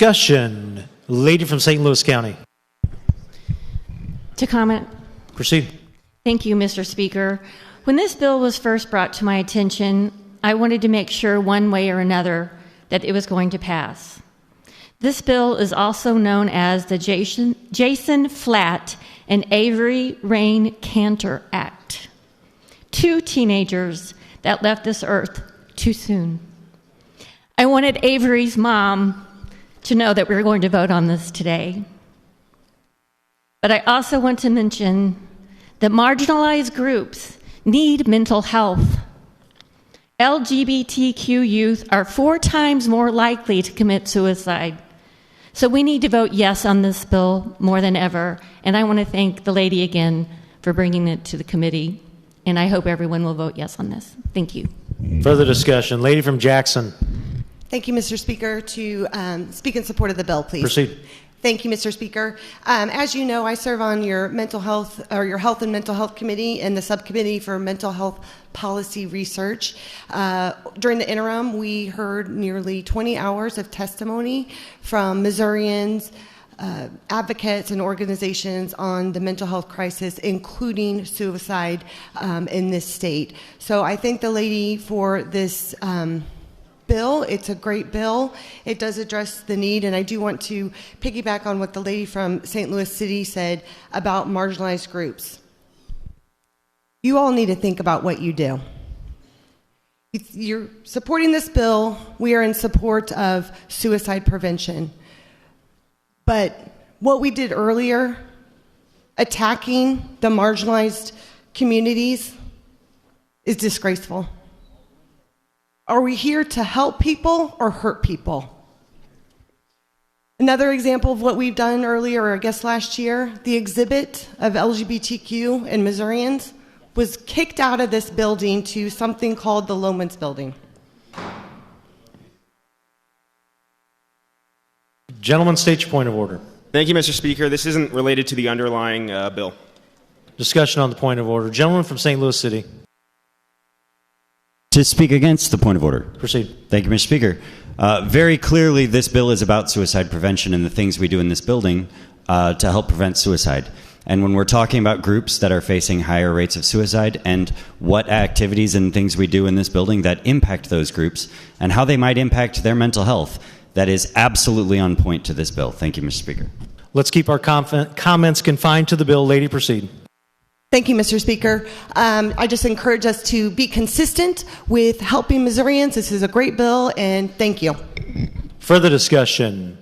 discussion? Lady from St. Louis County. To comment. Proceed. Thank you, Mr. Speaker. When this bill was first brought to my attention, I wanted to make sure one way or another that it was going to pass. This bill is also known as the Jason Flatt and Avery Rain Cantor Act. 2 teenagers that left this earth too soon. I wanted Avery's mom to know that we were going to vote on this today. But I also want to mention that marginalized groups need mental health. LGBTQ youth are 4 times more likely to commit suicide. So we need to vote yes on this bill more than ever. And I want to thank the lady again for bringing it to the committee. And I hope everyone will vote yes on this. Thank you. Further discussion. Lady from Jackson. Thank you, Mr. Speaker. To speak in support of the bill, please. Proceed. Thank you, Mr. Speaker. As you know, I serve on your your Health and Mental Health Committee and the Subcommittee for Mental Health Policy Research. During the interim, we heard nearly 20 hours of testimony from Missourians, advocates, and organizations on the mental health crisis, including suicide in this state. So I thank the lady for this bill. It's a great bill. It does address the need, and I do want to piggyback on what the lady from St. Louis City said about marginalized groups. You all need to think about what you do. You're supporting this bill. We are in support of suicide prevention. But what we did earlier, attacking the marginalized communities, is disgraceful. Are we here to help people or hurt people? Another example of what we've done earlier, or I guess last year, the exhibit of LGBTQ and Missourians was kicked out of this building to something called the Lomans Building. Gentleman, state your point of order. Thank you, Mr. Speaker. This isn't related to the underlying bill. Discussion on the point of order. Gentleman from St. Louis City. To speak against the point of order. Proceed. Thank you, Mr. Speaker. Very clearly, this bill is about suicide prevention and the things we do in this building to help prevent suicide. And when we're talking about groups that are facing higher rates of suicide and what activities and things we do in this building that impact those groups and how they might impact their mental health, that is absolutely on point to this bill. Thank you, Mr. Speaker. Let's keep our comments confined to the bill. Lady, proceed. Thank you, Mr. Speaker. I just encourage us to be consistent with helping Missourians. This is a great bill, and thank you. Further discussion.